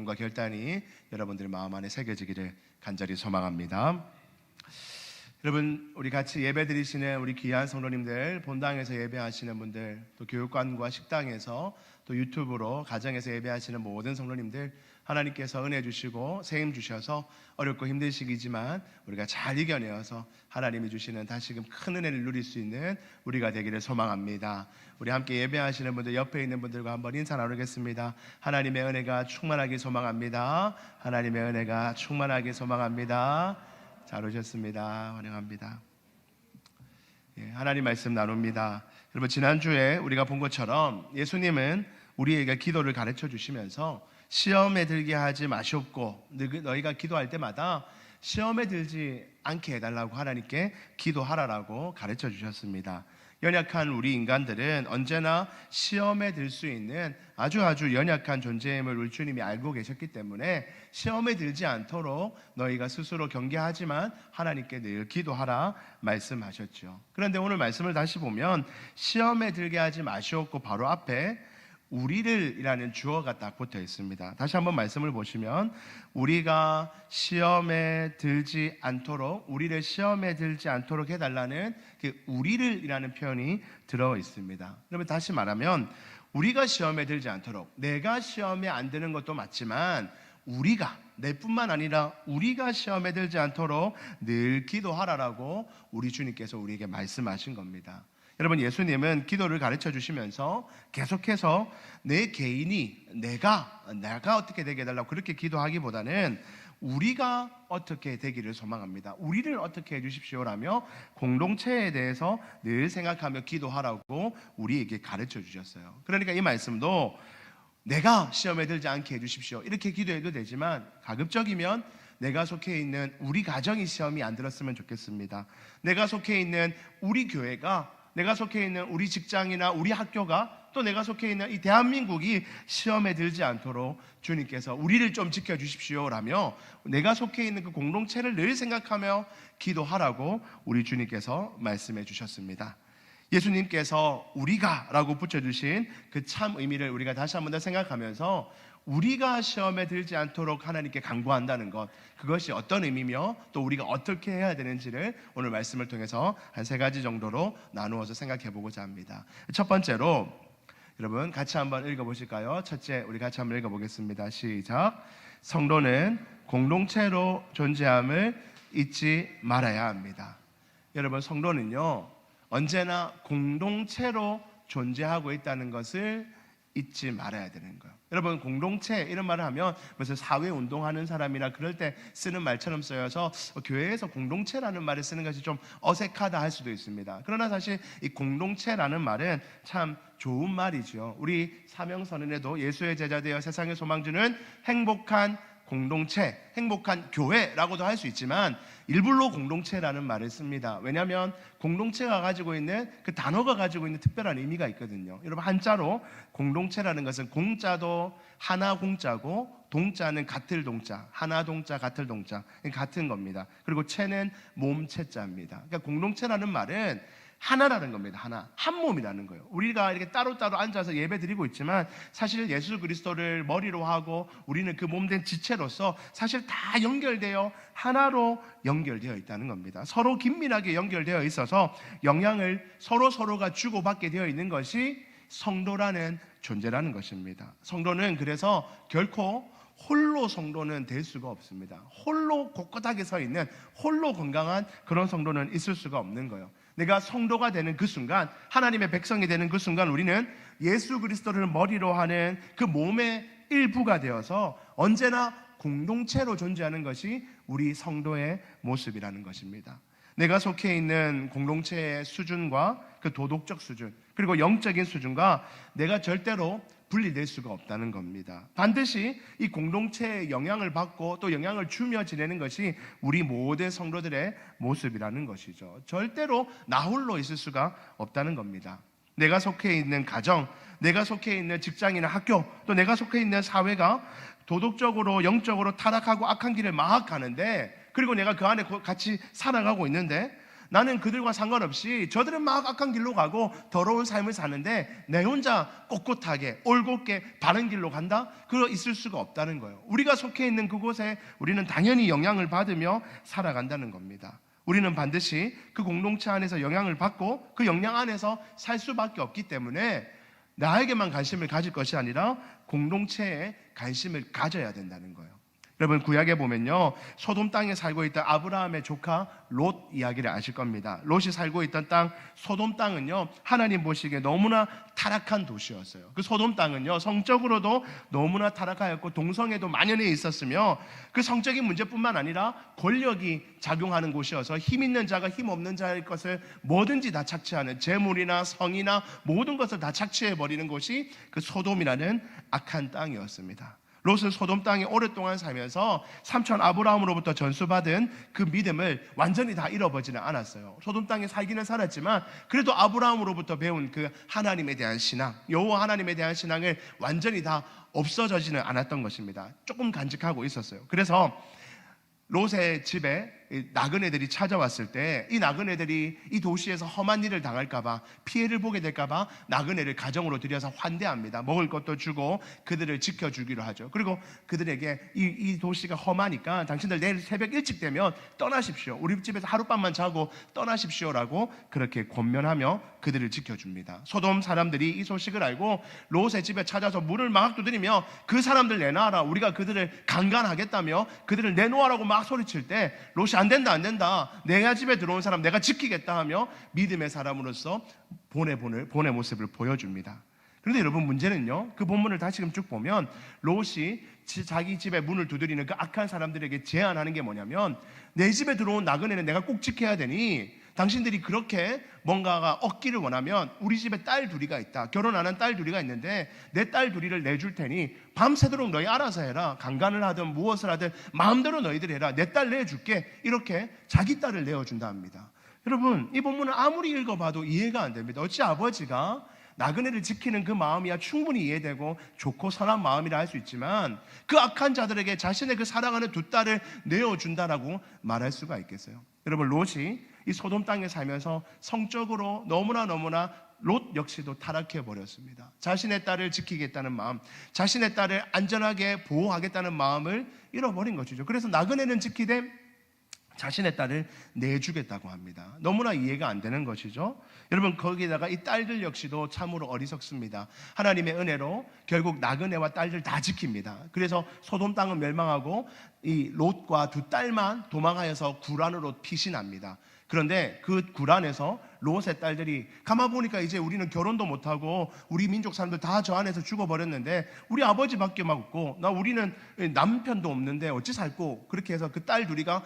결론과 결단이 여러분들의 마음 안에 새겨지기를 간절히 소망합니다. 여러분, 우리 같이 예배 드리시는 우리 귀한 성도님들, 본당에서 예배하시는 분들, 또 교육관과 식당에서, 또 유튜브로 가정에서 예배하시는 모든 성도님들, 하나님께서 은혜 주시고 세임 주셔서 어렵고 힘든 시기지만 우리가 잘 이겨내어서 하나님이 주시는 다시금 큰 은혜를 누릴 수 있는 우리가 되기를 소망합니다. 우리 함께 예배하시는 분들, 옆에 있는 분들과 한번 인사 나누겠습니다. 하나님의 은혜가 충만하게 소망합니다. 하나님의 은혜가 충만하게 소망합니다. 잘 오셨습니다. 환영합니다. 하나님 말씀 나눕니다. 여러분, 지난주에 우리가 본 것처럼 예수님은 우리에게 기도를 가르쳐 주시면서 시험에 들게 하지 마시옵고, 너희가 기도할 때마다 시험에 들지 않게 해달라고 하나님께 기도하라라고 가르쳐 주셨습니다. 연약한 우리 인간들은 언제나 시험에 들 수 있는 아주 연약한 존재임을 우리 주님이 알고 계셨기 때문에 시험에 들지 않도록 너희가 스스로 경계하지만 하나님께 늘 기도하라 말씀하셨죠. 그런데 오늘 말씀을 다시 보면 시험에 들게 하지 마시옵고 바로 앞에 우리를 이라는 주어가 딱 붙어 있습니다. 다시 한번 말씀을 보시면 우리가 시험에 들지 않도록, 우리를 시험에 들지 않도록 해달라는 그 우리를 이라는 표현이 들어 있습니다. 그러면 다시 말하면 우리가 시험에 들지 않도록, 내가 시험에 안 드는 것도 맞지만 우리가, 내뿐만 아니라 우리가 시험에 들지 않도록 늘 기도하라라고 우리 주님께서 우리에게 말씀하신 겁니다. 여러분, 예수님은 기도를 가르쳐 주시면서 계속해서 내 개인이 내가 어떻게 되게 해달라고 그렇게 기도하기보다는 우리가 어떻게 되기를 소망합니다. 우리를 어떻게 해주십시오라며 공동체에 대해서 늘 생각하며 기도하라고 우리에게 가르쳐 주셨어요. 그러니까 이 말씀도 내가 시험에 들지 않게 해주십시오 이렇게 기도해도 되지만, 가급적이면 내가 속해 있는 우리 가정이 시험이 안 들었으면 좋겠습니다. 내가 속해 있는 우리 교회가, 내가 속해 있는 우리 직장이나 우리 학교가, 또 내가 속해 있는 이 대한민국이 시험에 들지 않도록 주님께서 우리를 좀 지켜주십시오라며 내가 속해 있는 그 공동체를 늘 생각하며 기도하라고 우리 주님께서 말씀해 주셨습니다. 예수님께서 우리가 라고 붙여주신 그 참 의미를 우리가 다시 한번 더 생각하면서 우리가 시험에 들지 않도록 하나님께 간구한다는 것, 그것이 어떤 의미며 또 우리가 어떻게 해야 되는지를 오늘 말씀을 통해서 한 3가지 정도로 나누어서 생각해 보고자 합니다. 첫 번째로 여러분 같이 한번 읽어보실까요? 첫째, 우리 같이 한번 읽어보겠습니다. 시작. 성도는 공동체로 존재함을 잊지 말아야 합니다. 여러분, 성도는요 언제나 공동체로 존재하고 있다는 것을 잊지 말아야 되는 거예요. 여러분, 공동체 이런 말을 하면 무슨 사회운동하는 사람이나 그럴 때 쓰는 말처럼 쓰여서 교회에서 공동체라는 말을 쓰는 것이 좀 어색하다 할 수도 있습니다. 그러나 사실 이 공동체라는 말은 참 좋은 말이죠. 우리 사명선언에도 예수의 제자 되어 세상의 소망 주는 행복한 공동체, 행복한 교회라고도 할 수 있지만 일부러 공동체라는 말을 씁니다. 왜냐하면 공동체가 가지고 있는 그 단어가 가지고 있는 특별한 의미가 있거든요. 여러분, 한자로 공동체라는 것은 공자도 하나 공자고, 동자는 같을 동자, 하나 동자 같을 동자, 같은 겁니다. 그리고 체는 몸체자입니다. 그러니까 공동체라는 말은 하나라는 겁니다. 하나, 한 몸이라는 거예요. 우리가 이렇게 따로따로 앉아서 예배 드리고 있지만 사실 예수 그리스도를 머리로 하고 우리는 그 몸된 지체로서 사실 다 연결되어 하나로 연결되어 있다는 겁니다. 서로 긴밀하게 연결되어 있어서 영향을 서로가 주고받게 되어 있는 것이 성도라는 존재라는 것입니다. 성도는 그래서 결코 홀로 성도는 될 수가 없습니다. 홀로 곳곳하게 서 있는, 홀로 건강한 그런 성도는 있을 수가 없는 거예요. 내가 성도가 되는 그 순간, 하나님의 백성이 되는 그 순간 우리는 예수 그리스도를 머리로 하는 그 몸의 일부가 되어서 언제나 공동체로 존재하는 것이 우리 성도의 모습이라는 것입니다. 내가 속해 있는 공동체의 수준과 그 도덕적 수준, 그리고 영적인 수준과 내가 절대로 분리될 수가 없다는 겁니다. 반드시 이 공동체의 영향을 받고 또 영향을 주며 지내는 것이 우리 모든 성도들의 모습이라는 것이죠. 절대로 나 홀로 있을 수가 없다는 겁니다. 내가 속해 있는 가정, 내가 속해 있는 직장이나 학교, 또 내가 속해 있는 사회가 도덕적으로 영적으로 타락하고 악한 길을 막 가는데, 그리고 내가 그 안에 같이 살아가고 있는데 나는 그들과 상관없이 저들은 막 악한 길로 가고 더러운 삶을 사는데 내 혼자 꼿꼿하게 올곧게 바른 길로 간다? 그거 있을 수가 없다는 거예요. 우리가 속해 있는 그곳에 우리는 당연히 영향을 받으며 살아간다는 겁니다. 우리는 반드시 그 공동체 안에서 영향을 받고 그 영향 안에서 살 수밖에 없기 때문에 나에게만 관심을 가질 것이 아니라 공동체에 관심을 가져야 된다는 거예요. 여러분, 구약에 보면요, 소돔 땅에 살고 있던 아브라함의 조카 롯 이야기를 아실 겁니다. 롯이 살고 있던 땅, 소돔 땅은요, 하나님 보시기에 너무나 타락한 도시였어요. 그 소돔 땅은요, 성적으로도 너무나 타락하였고 동성애도 만연해 있었으며, 그 성적인 문제뿐만 아니라 권력이 작용하는 곳이어서 힘 있는 자가 힘 없는 자의 것을 뭐든지 다 착취하는, 재물이나 성이나 모든 것을 다 착취해버리는 곳이 그 소돔이라는 악한 땅이었습니다. 롯은 소돔 땅에 오랫동안 살면서 삼촌 아브라함으로부터 전수받은 그 믿음을 완전히 다 잃어버리지는 않았어요. 소돔 땅에 살기는 살았지만 그래도 아브라함으로부터 배운 그 하나님에 대한 신앙, 여호와 하나님에 대한 신앙을 완전히 다 없어지지는 않았던 것입니다. 조금 간직하고 있었어요. 그래서 롯의 집에 나그네들이 찾아왔을 때 이 나그네들이 이 도시에서 험한 일을 당할까봐, 피해를 보게 될까봐 나그네를 가정으로 들여서 환대합니다. 먹을 것도 주고 그들을 지켜주기로 하죠. 그리고 그들에게 이 도시가 험하니까 당신들 내일 새벽 일찍 되면 떠나십시오. 우리 집에서 하룻밤만 자고 떠나십시오라고 그렇게 권면하며 그들을 지켜줍니다. 소돔 사람들이 이 소식을 알고 롯의 집에 찾아서 문을 막 두드리며 그 사람들 내놔라, 우리가 그들을 강간하겠다며 그들을 내놓으라고 막 소리칠 때 롯이 안 된다, 내가 집에 들어온 사람 내가 지키겠다 하며 믿음의 사람으로서 본의 모습을 보여줍니다. 그런데 여러분, 문제는요, 그 본문을 다시금 쭉 보면 롯이 자기 집에 문을 두드리는 그 악한 사람들에게 제안하는 게 뭐냐면, 내 집에 들어온 나그네는 내가 꼭 지켜야 되니 당신들이 그렇게 뭔가가 얻기를 원하면 우리 집에 딸 둘이가 있다, 결혼 안 한 딸 둘이가 있는데 내 딸 둘이를 내줄 테니 밤새도록 너희 알아서 해라, 강간을 하든 무엇을 하든 마음대로 너희들 해라, 내 딸 내줄게, 이렇게 자기 딸을 내어준다 합니다. 여러분, 이 본문을 아무리 읽어봐도 이해가 안 됩니다. 어찌 아버지가 나그네를 지키는 그 마음이야 충분히 이해되고 좋고 선한 마음이라 할 수 있지만 그 악한 자들에게 자신의 그 사랑하는 두 딸을 내어준다라고 말할 수가 있겠어요? 여러분, 롯이 이 소돔 땅에 살면서 성적으로 너무나 롯 역시도 타락해 버렸습니다. 자신의 딸을 지키겠다는 마음, 자신의 딸을 안전하게 보호하겠다는 마음을 잃어버린 것이죠. 그래서 나그네는 지키되 자신의 딸을 내주겠다고 합니다. 너무나 이해가 안 되는 것이죠. 여러분, 거기다가 이 딸들 역시도 참으로 어리석습니다. 하나님의 은혜로 결국 나그네와 딸들 다 지킵니다. 그래서 소돔 땅은 멸망하고 이 롯과 두 딸만 도망하여서 구란으로 피신합니다. 그런데 그 구란에서 롯의 딸들이 가만 보니까 이제 우리는 결혼도 못하고 우리 민족 사람들 다 저 안에서 죽어버렸는데 우리 아버지밖에 없고 우리는 남편도 없는데 어찌 살고, 그렇게 해서 그 딸 둘이가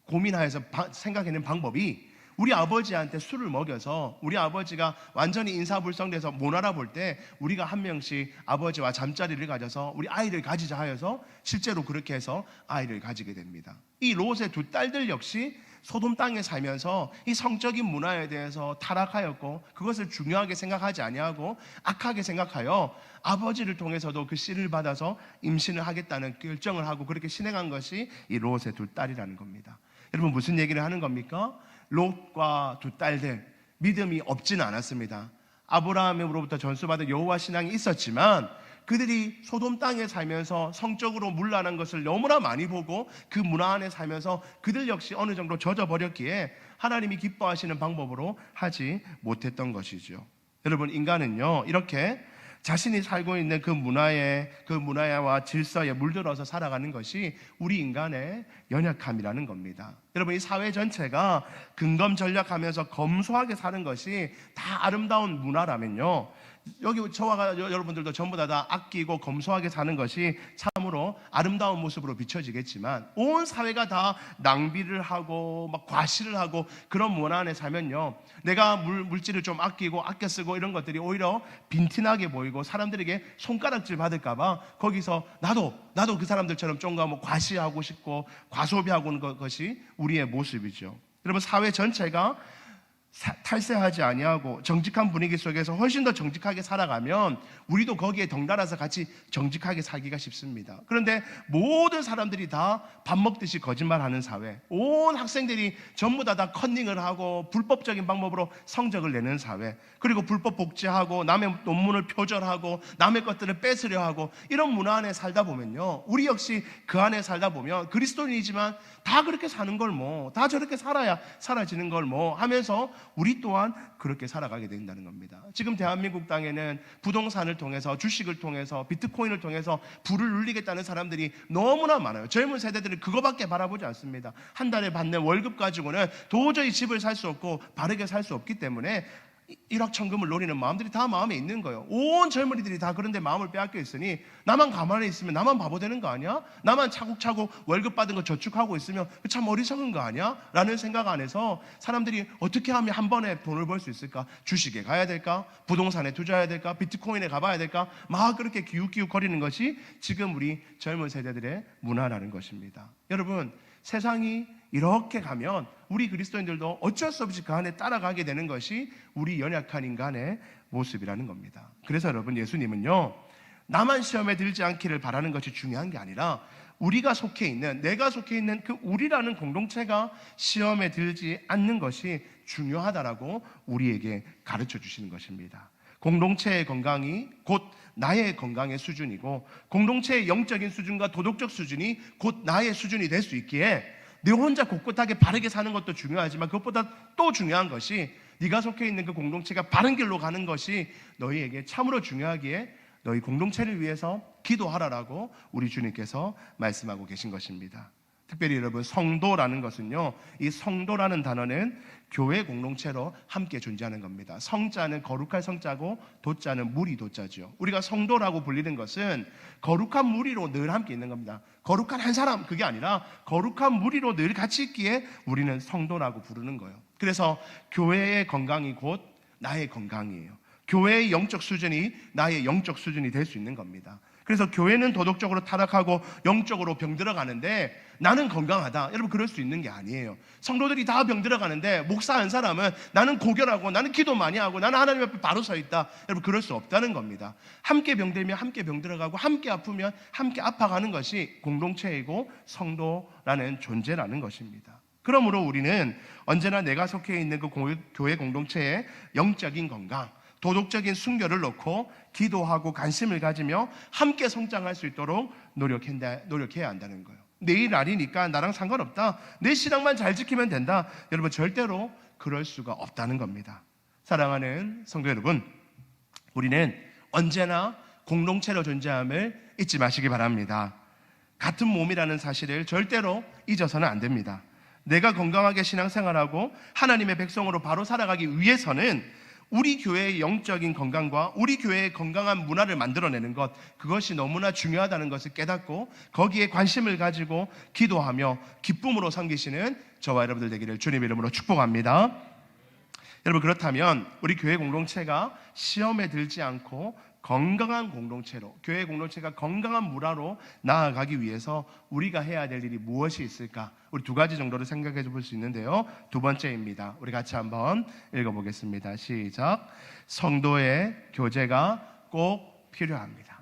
고민하여서 생각해낸 방법이, 우리 아버지한테 술을 먹여서 우리 아버지가 완전히 인사불성돼서 못 알아볼 때 우리가 한 명씩 아버지와 잠자리를 가져서 우리 아이를 가지자 하여서 실제로 그렇게 해서 아이를 가지게 됩니다. 이 롯의 두 딸들 역시 소돔 땅에 살면서 이 성적인 문화에 대해서 타락하였고 그것을 중요하게 생각하지 아니하고 악하게 생각하여 아버지를 통해서도 그 씨를 받아서 임신을 하겠다는 결정을 하고 그렇게 신행한 것이 이 롯의 두 딸이라는 겁니다. 여러분, 무슨 얘기를 하는 겁니까? 롯과 두 딸들, 믿음이 없지는 않았습니다. 아브라함으로부터 전수받은 여호와 신앙이 있었지만 그들이 소돔 땅에 살면서 성적으로 문란한 것을 너무나 많이 보고 그 문화 안에 살면서 그들 역시 어느 정도 젖어버렸기에 하나님이 기뻐하시는 방법으로 하지 못했던 것이죠. 여러분, 인간은요, 이렇게 자신이 살고 있는 그 문화와 질서에 물들어서 살아가는 것이 우리 인간의 연약함이라는 겁니다. 여러분, 이 사회 전체가 근검전략하면서 검소하게 사는 것이 다 아름다운 문화라면요, 여기 저와 여러분들도 전부 다 아끼고 검소하게 사는 것이 참으로 아름다운 모습으로 비춰지겠지만 온 사회가 다 낭비를 하고 막 과시를 하고 그런 문화 안에 살면요, 내가 물질을 좀 아끼고 아껴 쓰고 이런 것들이 오히려 빈티나게 보이고 사람들에게 손가락질 받을까봐 거기서 나도 그 사람들처럼 좀 뭐 과시하고 싶고 과소비하고 있는 것이 우리의 모습이죠. 여러분, 사회 전체가 탈세하지 아니하고 정직한 분위기 속에서 훨씬 더 정직하게 살아가면 우리도 거기에 덩달아서 같이 정직하게 살기가 쉽습니다. 그런데 모든 사람들이 다 밥 먹듯이 거짓말하는 사회, 온 학생들이 전부 다 컨닝을 하고 불법적인 방법으로 성적을 내는 사회, 그리고 불법 복제하고 남의 논문을 표절하고 남의 것들을 뺏으려 하고, 이런 문화 안에 살다 보면요, 우리 역시 그 안에 살다 보면 그리스도인이지만 다 그렇게 사는 걸 뭐, 다 저렇게 살아야 사라지는 걸 뭐 하면서 우리 또한 그렇게 살아가게 된다는 겁니다. 지금 대한민국 땅에는 부동산을 통해서, 주식을 통해서, 비트코인을 통해서 부를 누리겠다는 사람들이 너무나 많아요. 젊은 세대들은 그거밖에 바라보지 않습니다. 한 달에 받는 월급 가지고는 도저히 집을 살 수 없고 바르게 살 수 없기 때문에 일확천금을 노리는 마음들이 다 마음에 있는 거예요. 온 젊은이들이 다 그런데 마음을 빼앗겨 있으니 나만 가만히 있으면 나만 바보 되는 거 아니야? 나만 차곡차곡 월급 받은 거 저축하고 있으면 참 어리석은 거 아니야? 라는 생각 안에서 사람들이 어떻게 하면 한 번에 돈을 벌 수 있을까? 주식에 가야 될까? 부동산에 투자해야 될까? 비트코인에 가봐야 될까? 막 그렇게 기웃기웃거리는 것이 지금 우리 젊은 세대들의 문화라는 것입니다. 여러분, 세상이 이렇게 가면 우리 그리스도인들도 어쩔 수 없이 그 안에 따라가게 되는 것이 우리 연약한 인간의 모습이라는 겁니다. 그래서 여러분, 예수님은요, 나만 시험에 들지 않기를 바라는 것이 중요한 게 아니라 우리가 속해 있는, 내가 속해 있는 그 우리라는 공동체가 시험에 들지 않는 것이 중요하다라고 우리에게 가르쳐 주시는 것입니다. 공동체의 건강이 곧 나의 건강의 수준이고, 공동체의 영적인 수준과 도덕적 수준이 곧 나의 수준이 될 수 있기에 내 혼자 꼿꼿하게 바르게 사는 것도 중요하지만 그것보다 또 중요한 것이 네가 속해 있는 그 공동체가 바른 길로 가는 것이 너희에게 참으로 중요하기에 너희 공동체를 위해서 기도하라라고 우리 주님께서 말씀하고 계신 것입니다. 특별히 여러분, 성도라는 것은요, 이 성도라는 단어는 교회 공동체로 함께 존재하는 겁니다. 성자는 거룩할 성자고 도자는 무리 도자죠. 우리가 성도라고 불리는 것은 거룩한 무리로 늘 함께 있는 겁니다. 거룩한 한 사람, 그게 아니라 거룩한 무리로 늘 같이 있기에 우리는 성도라고 부르는 거예요. 그래서 교회의 건강이 곧 나의 건강이에요. 교회의 영적 수준이 나의 영적 수준이 될 수 있는 겁니다. 그래서 교회는 도덕적으로 타락하고 영적으로 병들어가는데 나는 건강하다, 여러분, 그럴 수 있는 게 아니에요. 성도들이 다 병들어가는데 목사 한 사람은 나는 고결하고 나는 기도 많이 하고 나는 하나님 앞에 바로 서 있다, 여러분, 그럴 수 없다는 겁니다. 함께 병들면 함께 병들어가고 함께 아프면 함께 아파가는 것이 공동체이고 성도라는 존재라는 것입니다. 그러므로 우리는 언제나 내가 속해 있는 그 교회 공동체의 영적인 건강, 도덕적인 순결을 놓고 기도하고 관심을 가지며 함께 성장할 수 있도록 노력해야 한다는 거예요. 내일 날이니까 나랑 상관없다, 내 신앙만 잘 지키면 된다, 여러분, 절대로 그럴 수가 없다는 겁니다. 사랑하는 성도 여러분, 우리는 언제나 공동체로 존재함을 잊지 마시기 바랍니다. 같은 몸이라는 사실을 절대로 잊어서는 안 됩니다. 내가 건강하게 신앙생활하고 하나님의 백성으로 바로 살아가기 위해서는 우리 교회의 영적인 건강과 우리 교회의 건강한 문화를 만들어내는 것, 그것이 너무나 중요하다는 것을 깨닫고 거기에 관심을 가지고 기도하며 기쁨으로 섬기시는 저와 여러분들 되기를 주님 이름으로 축복합니다. 여러분, 그렇다면 우리 교회 공동체가 시험에 들지 않고 건강한 공동체로, 교회 공동체가 건강한 문화로 나아가기 위해서 우리가 해야 될 일이 무엇이 있을까? 우리 두 가지 정도를 생각해 볼 수 있는데요. 두 번째입니다. 우리 같이 한번 읽어보겠습니다. 시작. 성도의 교제가 꼭 필요합니다.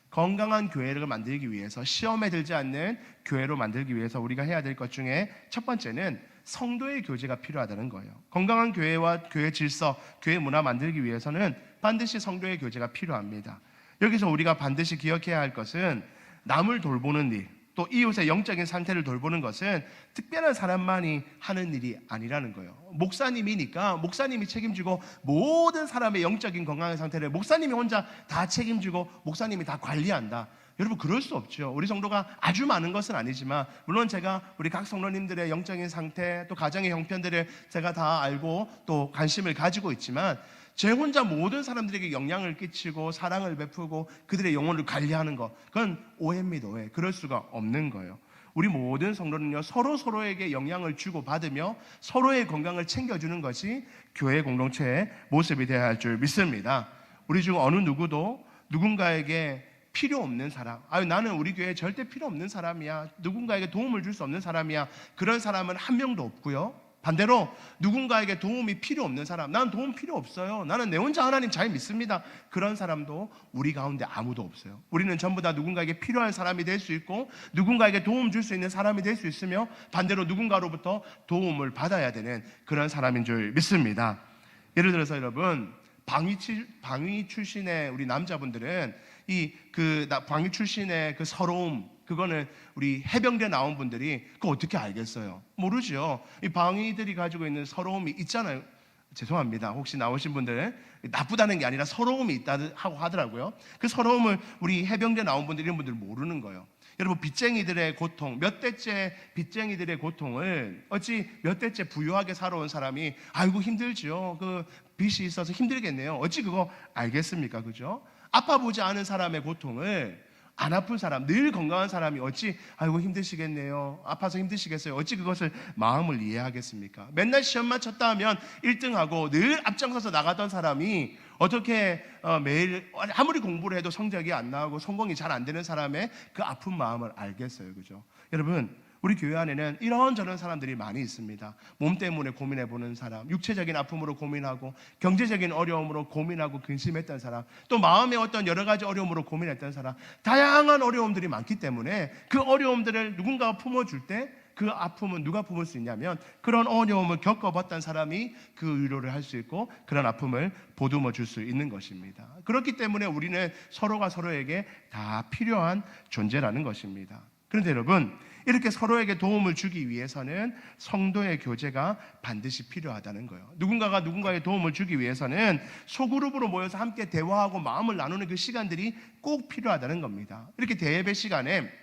건강한 교회를 만들기 위해서, 시험에 들지 않는 교회로 만들기 위해서 우리가 해야 될 것 중에 첫 번째는 성도의 교제가 필요하다는 거예요. 건강한 교회와 교회 질서, 교회 문화 만들기 위해서는 반드시 성도의 교제가 필요합니다. 여기서 우리가 반드시 기억해야 할 것은 남을 돌보는 일, 또 이웃의 영적인 상태를 돌보는 것은 특별한 사람만이 하는 일이 아니라는 거예요. 목사님이니까 목사님이 책임지고 모든 사람의 영적인 건강의 상태를 목사님이 혼자 다 책임지고 목사님이 다 관리한다, 여러분, 그럴 수 없죠. 우리 성도가 아주 많은 것은 아니지만, 물론 제가 우리 각 성도님들의 영적인 상태, 또 가정의 형편들을 제가 다 알고 또 관심을 가지고 있지만, 제 혼자 모든 사람들에게 영향을 끼치고 사랑을 베푸고 그들의 영혼을 관리하는 것, 그건 오해입니다. 오해. 그럴 수가 없는 거예요. 우리 모든 성도는요, 서로에게 영향을 주고 받으며 서로의 건강을 챙겨주는 것이 교회 공동체의 모습이 되어야 할 줄 믿습니다. 우리 중 어느 누구도 누군가에게 필요 없는 사람, 나는 우리 교회에 절대 필요 없는 사람이야, 누군가에게 도움을 줄 수 없는 사람이야, 그런 사람은 한 명도 없고요. 반대로 누군가에게 도움이 필요 없는 사람, 난 도움 필요 없어요, 나는 내 혼자 하나님 잘 믿습니다, 그런 사람도 우리 가운데 아무도 없어요. 우리는 전부 다 누군가에게 필요한 사람이 될 수 있고 누군가에게 도움 줄 수 있는 사람이 될 수 있으며 반대로 누군가로부터 도움을 받아야 되는 그런 사람인 줄 믿습니다. 예를 들어서 여러분, 방위 출신의 우리 남자분들은 방위 출신의 그 서러움, 그거는 우리 해병대 나온 분들이 그거 어떻게 알겠어요? 모르죠. 이 방위들이 가지고 있는 서러움이 있잖아요. 죄송합니다. 혹시 나오신 분들, 나쁘다는 게 아니라 서러움이 있다 하고 하더라고요. 그 서러움을 우리 해병대 나온 분들, 이런 분들 모르는 거예요. 여러분, 빚쟁이들의 고통, 몇 대째 빚쟁이들의 고통을 어찌 몇 대째 부유하게 살아온 사람이 아이고 힘들지요, 그 빚이 있어서 힘들겠네요, 어찌 그거 알겠습니까? 그죠? 아파보지 않은 사람의 고통을 안 아픈 사람, 늘 건강한 사람이 어찌 아이고 힘드시겠네요, 아파서 힘드시겠어요, 어찌 그것을 마음을 이해하겠습니까? 맨날 시험만 쳤다 하면 1등하고 늘 앞장서서 나가던 사람이 어떻게 매일 아무리 공부를 해도 성적이 안 나오고 성공이 잘 안 되는 사람의 그 아픈 마음을 알겠어요? 그죠? 여러분, 우리 교회 안에는 이런저런 사람들이 많이 있습니다. 몸 때문에 고민해보는 사람, 육체적인 아픔으로 고민하고 경제적인 어려움으로 고민하고 근심했던 사람, 또 마음의 어떤 여러 가지 어려움으로 고민했던 사람, 다양한 어려움들이 많기 때문에 그 어려움들을 누군가가 품어줄 때 그 아픔은 누가 품을 수 있냐면 그런 어려움을 겪어봤던 사람이 그 위로를 할 수 있고 그런 아픔을 보듬어 줄 수 있는 것입니다. 그렇기 때문에 우리는 서로가 서로에게 다 필요한 존재라는 것입니다. 그런데 여러분, 이렇게 서로에게 도움을 주기 위해서는 성도의 교제가 반드시 필요하다는 거예요. 누군가가 누군가의 도움을 주기 위해서는 소그룹으로 모여서 함께 대화하고 마음을 나누는 그 시간들이 꼭 필요하다는 겁니다. 이렇게 대예배 시간에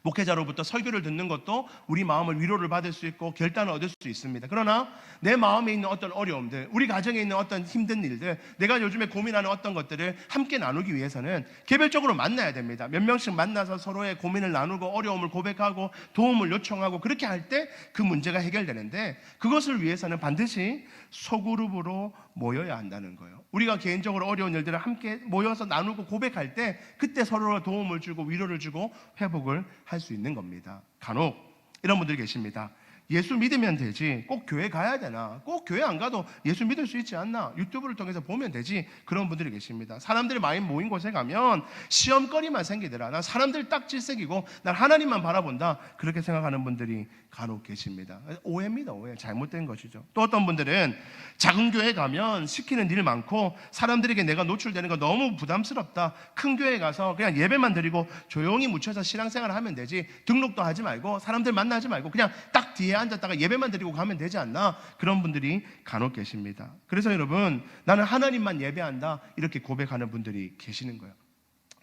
목회자로부터 설교를 듣는 것도 우리 마음을 위로를 받을 수 있고 결단을 얻을 수 있습니다. 그러나 내 마음에 있는 어떤 어려움들, 우리 가정에 있는 어떤 힘든 일들, 내가 요즘에 고민하는 어떤 것들을 함께 나누기 위해서는 개별적으로 만나야 됩니다. 몇 명씩 만나서 서로의 고민을 나누고 어려움을 고백하고 도움을 요청하고 그렇게 할 때 그 문제가 해결되는데, 그것을 위해서는 반드시 소그룹으로 모여야 한다는 거예요. 우리가 개인적으로 어려운 일들을 함께 모여서 나누고 고백할 때 그때 서로 도움을 주고 위로를 주고 회복을 할 수 있는 겁니다. 간혹 이런 분들이 계십니다. 예수 믿으면 되지, 꼭 교회 가야 되나, 꼭 교회 안 가도 예수 믿을 수 있지 않나, 유튜브를 통해서 보면 되지, 그런 분들이 계십니다. 사람들이 많이 모인 곳에 가면 시험거리만 생기더라, 난 사람들 딱 질색이고 난 하나님만 바라본다, 그렇게 생각하는 분들이 간혹 계십니다. 오해입니다. 오해. 잘못된 것이죠. 또 어떤 분들은 작은 교회 가면 시키는 일 많고 사람들에게 내가 노출되는 거 너무 부담스럽다, 큰 교회 가서 그냥 예배만 드리고 조용히 묻혀서 신앙생활을 하면 되지, 등록도 하지 말고 사람들 만나지 말고 그냥 딱 뒤에 앉았다가 예배만 드리고 가면 되지 않나, 그런 분들이 간혹 계십니다. 그래서 여러분, 나는 하나님만 예배한다, 이렇게 고백하는 분들이 계시는 거예요.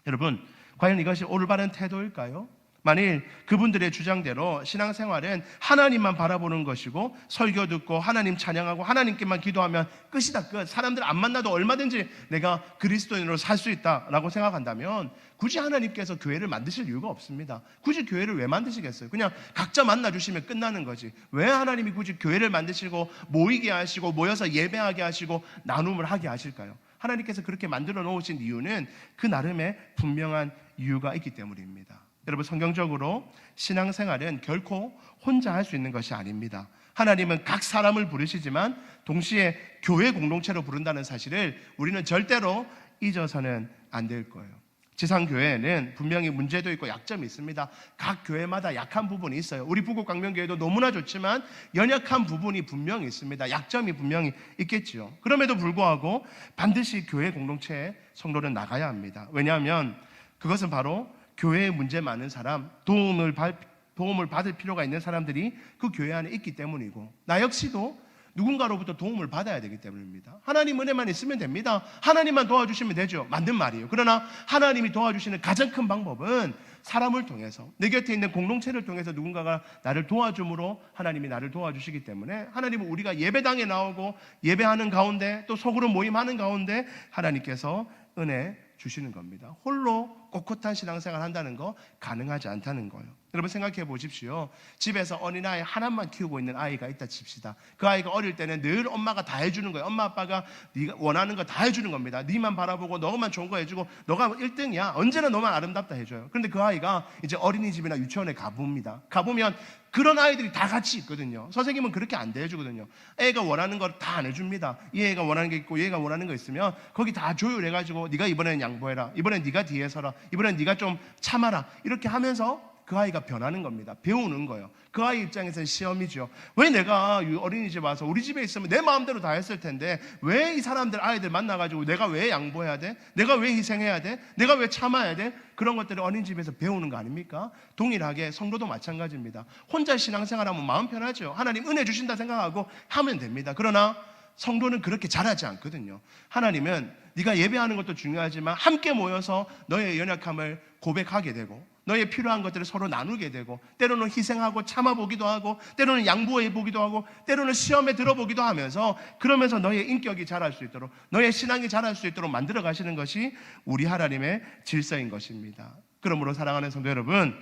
여러분, 과연 이것이 올바른 태도일까요? 만일 그분들의 주장대로 신앙생활은 하나님만 바라보는 것이고 설교 듣고 하나님 찬양하고 하나님께만 기도하면 끝이다, 끝, 사람들 안 만나도 얼마든지 내가 그리스도인으로 살 수 있다라고 생각한다면 굳이 하나님께서 교회를 만드실 이유가 없습니다. 굳이 교회를 왜 만드시겠어요? 그냥 각자 만나주시면 끝나는 거지, 왜 하나님이 굳이 교회를 만드시고 모이게 하시고 모여서 예배하게 하시고 나눔을 하게 하실까요? 하나님께서 그렇게 만들어 놓으신 이유는 그 나름의 분명한 이유가 있기 때문입니다. 여러분, 성경적으로 신앙생활은 결코 혼자 할 수 있는 것이 아닙니다. 하나님은 각 사람을 부르시지만 동시에 교회 공동체로 부른다는 사실을 우리는 절대로 잊어서는 안 될 거예요. 지상교회에는 분명히 문제도 있고 약점이 있습니다. 각 교회마다 약한 부분이 있어요. 우리 부국광명교회도 너무나 좋지만 연약한 부분이 분명히 있습니다. 약점이 분명히 있겠지요. 그럼에도 불구하고 반드시 교회 공동체에 성도는 나가야 합니다. 왜냐하면 그것은 바로 교회에 문제 많은 사람, 도움을 받을 필요가 있는 사람들이 그 교회 안에 있기 때문이고, 나 역시도 누군가로부터 도움을 받아야 되기 때문입니다. 하나님 은혜만 있으면 됩니다. 하나님만 도와주시면 되죠. 맞는 말이에요. 그러나 하나님이 도와주시는 가장 큰 방법은 사람을 통해서, 내 곁에 있는 공동체를 통해서 누군가가 나를 도와줌으로 하나님이 나를 도와주시기 때문에, 하나님은 우리가 예배당에 나오고 예배하는 가운데 또 속으로 모임하는 가운데 하나님께서 은혜 주시는 겁니다. 홀로 꼿꼿한 신앙생활 한다는 거 가능하지 않다는 거예요. 여러분 생각해 보십시오. 집에서 어린아이 하나만 키우고 있는 아이가 있다 칩시다. 그 아이가 어릴 때는 늘 엄마가 다 해주는 거예요. 엄마 아빠가 네가 원하는 거 다 해주는 겁니다. 네만 바라보고 너만 좋은 거 해주고 너가 1등이야. 언제나 너만 아름답다 해줘요. 그런데 그 아이가 이제 어린이집이나 유치원에 가봅니다. 가보면 그런 아이들이 다 같이 있거든요. 선생님은 그렇게 안 대해주거든요. 애가 원하는 걸 다 안 해줍니다. 이 애가 원하는 게 있고 얘가 원하는 거 있으면 거기 다 조율해가지고 네가 이번에는 양보해라, 이번엔 네가 뒤에 서라, 이번엔 네가 좀 참아라, 이렇게 하면서 그 아이가 변하는 겁니다. 배우는 거예요. 그 아이 입장에서는 시험이죠. 왜 내가 어린이집 와서 우리 집에 있으면 내 마음대로 다 했을 텐데 왜 이 사람들 아이들 만나가지고 내가 왜 양보해야 돼? 내가 왜 희생해야 돼? 내가 왜 참아야 돼? 그런 것들을 어린이집에서 배우는 거 아닙니까? 동일하게 성도도 마찬가지입니다. 혼자 신앙생활하면 마음 편하죠. 하나님 은혜 주신다 생각하고 하면 됩니다. 그러나 성도는 그렇게 잘하지 않거든요. 하나님은 네가 예배하는 것도 중요하지만 함께 모여서 너의 연약함을 고백하게 되고 너의 필요한 것들을 서로 나누게 되고 때로는 희생하고 참아보기도 하고 때로는 양보해보기도 하고 때로는 시험에 들어보기도 하면서 그러면서 너의 인격이 자랄 수 있도록 너의 신앙이 자랄 수 있도록 만들어 가시는 것이 우리 하나님의 질서인 것입니다. 그러므로 사랑하는 성도 여러분,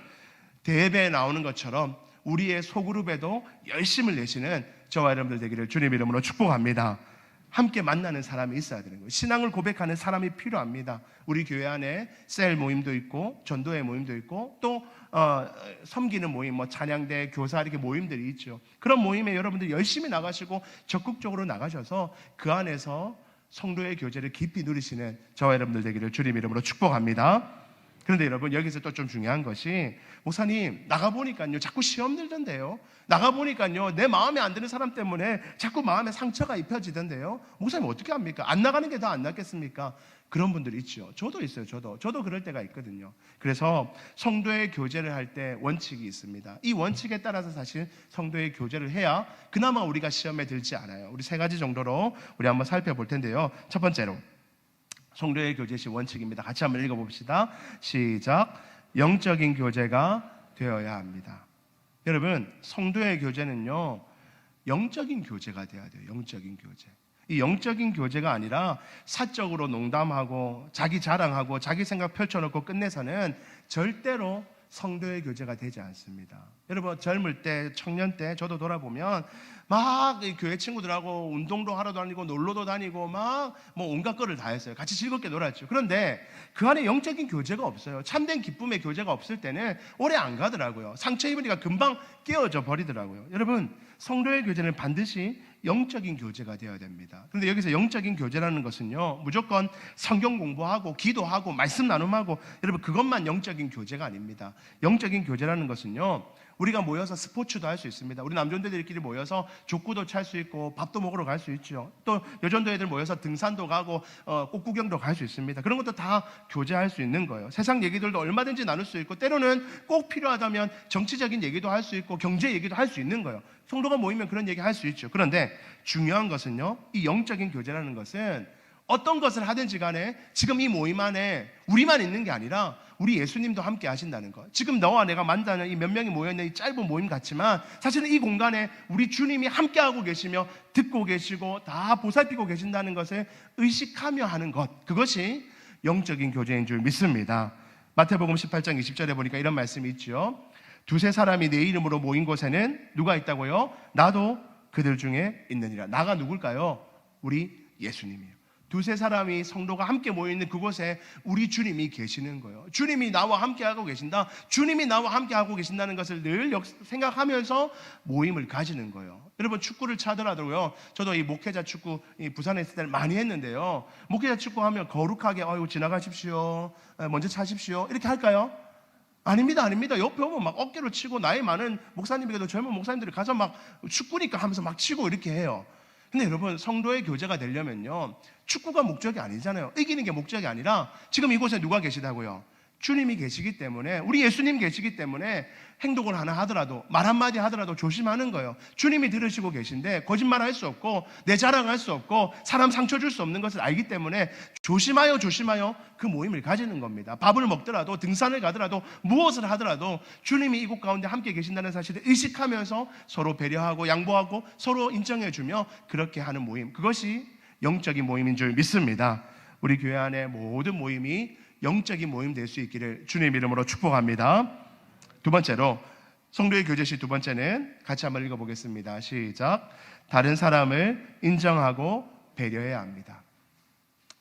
대예배에 나오는 것처럼 우리의 소그룹에도 열심을 내시는 저와 여러분들 되기를 주님 이름으로 축복합니다. 함께 만나는 사람이 있어야 되는 거예요. 신앙을 고백하는 사람이 필요합니다. 우리 교회 안에 셀 모임도 있고 전도회 모임도 있고 또 섬기는 모임, 뭐 찬양대, 교사 이렇게 모임들이 있죠. 그런 모임에 여러분들 열심히 나가시고 적극적으로 나가셔서 그 안에서 성도의 교제를 깊이 누리시는 저와 여러분들 되기를 주님 이름으로 축복합니다. 그런데 여러분 여기서 또 좀 중요한 것이 목사님 나가보니까요 자꾸 시험 들던데요. 나가보니까요 내 마음에 안 드는 사람 때문에 자꾸 마음에 상처가 입혀지던데요. 목사님 어떻게 합니까? 안 나가는 게 더 안 낫겠습니까? 그런 분들이 있죠. 저도 있어요. 저도 그럴 때가 있거든요. 그래서 성도의 교제를 할 때 원칙이 있습니다. 이 원칙에 따라서 사실 성도의 교제를 해야 그나마 우리가 시험에 들지 않아요. 우리 세 가지 정도로 우리 한번 살펴볼 텐데요. 첫 번째로 성도의 교제 시 원칙입니다. 같이 한번 읽어봅시다. 시작. 영적인 교제가 되어야 합니다. 여러분 성도의 교제는요 영적인 교제가 되어야 돼요. 영적인 교제. 이 영적인 교제가 아니라 사적으로 농담하고 자기 자랑하고 자기 생각 펼쳐놓고 끝내서는 절대로 성도의 교제가 되지 않습니다. 여러분 젊을 때 청년 때 저도 돌아보면 막 교회 친구들하고 운동도 하러 다니고 놀러도 다니고 막 뭐 온갖 거를 다 했어요. 같이 즐겁게 놀았죠. 그런데 그 안에 영적인 교제가 없어요. 참된 기쁨의 교제가 없을 때는 오래 안 가더라고요. 상처 입으니까 금방 깨어져 버리더라고요. 여러분 성도의 교제는 반드시 영적인 교제가 되어야 됩니다. 그런데 여기서 영적인 교제라는 것은요 무조건 성경 공부하고 기도하고 말씀 나눔하고 여러분 그것만 영적인 교제가 아닙니다. 영적인 교제라는 것은요 우리가 모여서 스포츠도 할 수 있습니다. 우리 남전도들끼리 모여서 족구도 찰 수 있고 밥도 먹으러 갈 수 있죠. 또 여전도 애들 모여서 등산도 가고 꽃구경도 갈 수 있습니다. 그런 것도 다 교제할 수 있는 거예요. 세상 얘기들도 얼마든지 나눌 수 있고 때로는 꼭 필요하다면 정치적인 얘기도 할 수 있고 경제 얘기도 할 수 있는 거예요. 성도가 모이면 그런 얘기 할 수 있죠. 그런데 중요한 것은요 이 영적인 교제라는 것은 어떤 것을 하든지 간에 지금 이 모임 안에 우리만 있는 게 아니라 우리 예수님도 함께 하신다는 것. 지금 너와 내가 만나는 이 몇 명이 모여있는 이 짧은 모임 같지만 사실은 이 공간에 우리 주님이 함께하고 계시며 듣고 계시고 다 보살피고 계신다는 것을 의식하며 하는 것, 그것이 영적인 교제인 줄 믿습니다. 마태복음 18장 20절에 보니까 이런 말씀이 있죠. 두세 사람이 내 이름으로 모인 곳에는 누가 있다고요? 나도 그들 중에 있느니라. 나가 누굴까요? 우리 예수님이에요. 두세 사람이 성도가 함께 모여있는 그곳에 우리 주님이 계시는 거예요. 주님이 나와 함께하고 계신다. 주님이 나와 함께하고 계신다는 것을 늘 생각하면서 모임을 가지는 거예요. 여러분 축구를 차더라도요. 저도 이 목회자 축구 부산에 있을 때는 많이 했는데요. 목회자 축구 하면 거룩하게 지나가십시오. 먼저 차십시오. 이렇게 할까요? 아닙니다. 옆에 오면 막 어깨로 치고 나이 많은 목사님에게도 젊은 목사님들이 가서 막 축구니까 하면서 막 치고 이렇게 해요. 근데 여러분 성도의 교제가 되려면요 축구가 목적이 아니잖아요. 이기는 게 목적이 아니라 지금 이곳에 누가 계시다고요? 주님이 계시기 때문에 우리 예수님 계시기 때문에 행동을 하나 하더라도 말 한마디 하더라도 조심하는 거예요. 주님이 들으시고 계신데 거짓말할 수 없고 내 자랑할 수 없고 사람 상처 줄 수 없는 것을 알기 때문에 조심하여 그 모임을 가지는 겁니다. 밥을 먹더라도 등산을 가더라도 무엇을 하더라도 주님이 이곳 가운데 함께 계신다는 사실을 의식하면서 서로 배려하고 양보하고 서로 인정해주며 그렇게 하는 모임, 그것이 영적인 모임인 줄 믿습니다. 우리 교회 안에 모든 모임이 영적인 모임 될 수 있기를 주님 이름으로 축복합니다. 두 번째로 성도의 교제시 두 번째는 같이 한번 읽어보겠습니다. 시작. 다른 사람을 인정하고 배려해야 합니다.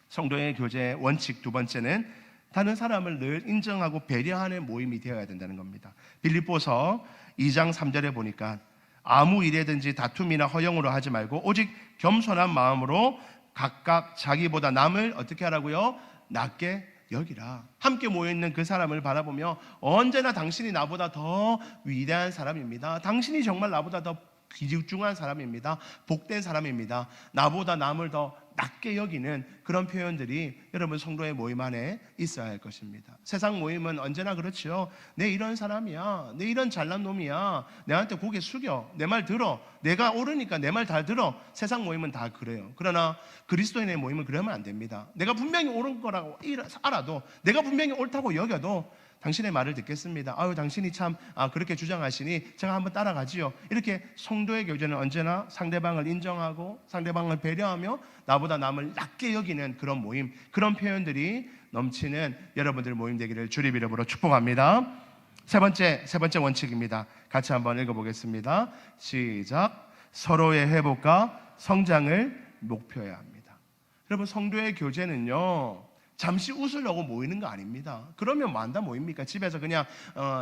성도의 교제 원칙 두 번째는 다른 사람을 늘 인정하고 배려하는 모임이 되어야 된다는 겁니다. 빌립보서 2장 3절에 보니까 아무 일에든지 다툼이나 허영으로 하지 말고 오직 겸손한 마음으로 각각 자기보다 남을 어떻게 하라고요? 낮게 여기라. 함께 모여있는 그 사람을 바라보며 언제나 당신이 나보다 더 위대한 사람입니다. 당신이 정말 나보다 더 귀중한 사람입니다. 복된 사람입니다. 나보다 남을 더 낮게 여기는 그런 표현들이 여러분 성도의 모임 안에 있어야 할 것입니다. 세상 모임은 언제나 그렇죠. 내 이런 사람이야, 내 이런 잘난 놈이야, 내한테 고개 숙여, 내 말 들어, 내가 옳으니까 내 말 다 들어. 세상 모임은 다 그래요. 그러나 그리스도인의 모임은 그러면 안 됩니다. 내가 분명히 옳은 거라고 알아도, 내가 분명히 옳다고 여겨도 당신의 말을 듣겠습니다. 아유, 당신이 참 그렇게 주장하시니 제가 한번 따라가지요. 이렇게 성도의 교제는 언제나 상대방을 인정하고 상대방을 배려하며 나보다 남을 낮게 여기는 그런 모임, 그런 표현들이 넘치는 여러분들 모임 되기를 주님 이름으로 축복합니다. 세 번째 원칙입니다. 같이 한번 읽어보겠습니다. 시작. 서로의 회복과 성장을 목표해야 합니다. 여러분, 성도의 교제는요, 잠시 웃으려고 모이는 거 아닙니다. 그러면 뭐 한다 모입니까? 집에서 그냥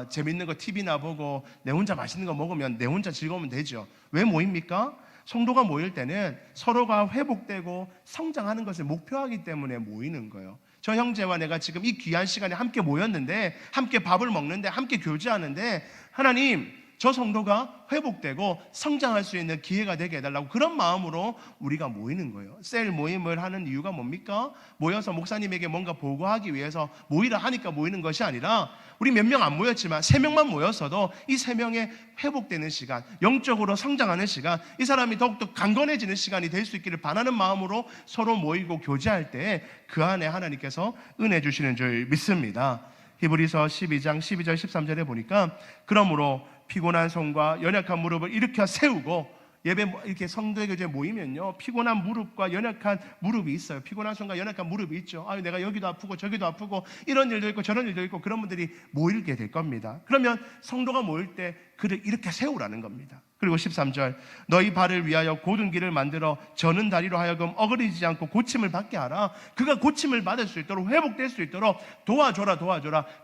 재밌는 거 TV나 보고 내 혼자 맛있는 거 먹으면 내 혼자 즐거우면 되죠. 왜 모입니까? 성도가 모일 때는 서로가 회복되고 성장하는 것을 목표하기 때문에 모이는 거예요. 저 형제와 내가 지금 이 귀한 시간에 함께 모였는데, 함께 밥을 먹는데, 함께 교제하는데, 하나님, 저 성도가 회복되고 성장할 수 있는 기회가 되게 해달라고, 그런 마음으로 우리가 모이는 거예요. 셀 모임을 하는 이유가 뭡니까? 모여서 목사님에게 뭔가 보고하기 위해서 모이라 하니까 모이는 것이 아니라, 우리 몇 명 안 모였지만 3명만 모였어도 이 3명의 회복되는 시간, 영적으로 성장하는 시간, 이 사람이 더욱더 강건해지는 시간이 될 수 있기를 바라는 마음으로 서로 모이고 교제할 때 그 안에 하나님께서 은혜 주시는 줄 믿습니다. 히브리서 12장 12절 13절에 보니까 그러므로 피곤한 손과 연약한 무릎을 일으켜 세우고, 예배 이렇게 성도의 교제에 모이면요, 피곤한 무릎과 연약한 무릎이 있어요. 피곤한 손과 연약한 무릎이 있죠. 아유, 내가 여기도 아프고 저기도 아프고 이런 일도 있고 저런 일도 있고, 그런 분들이 모이게 될 겁니다. 그러면 성도가 모일 때 그를 이렇게 세우라는 겁니다. 그리고 13절, 너희 발을 위하여 곧은 길을 만들어 저는 다리로 하여금 어그러지지 않고 고침을 받게 하라. 그가 고침을 받을 수 있도록, 회복될 수 있도록 도와줘라.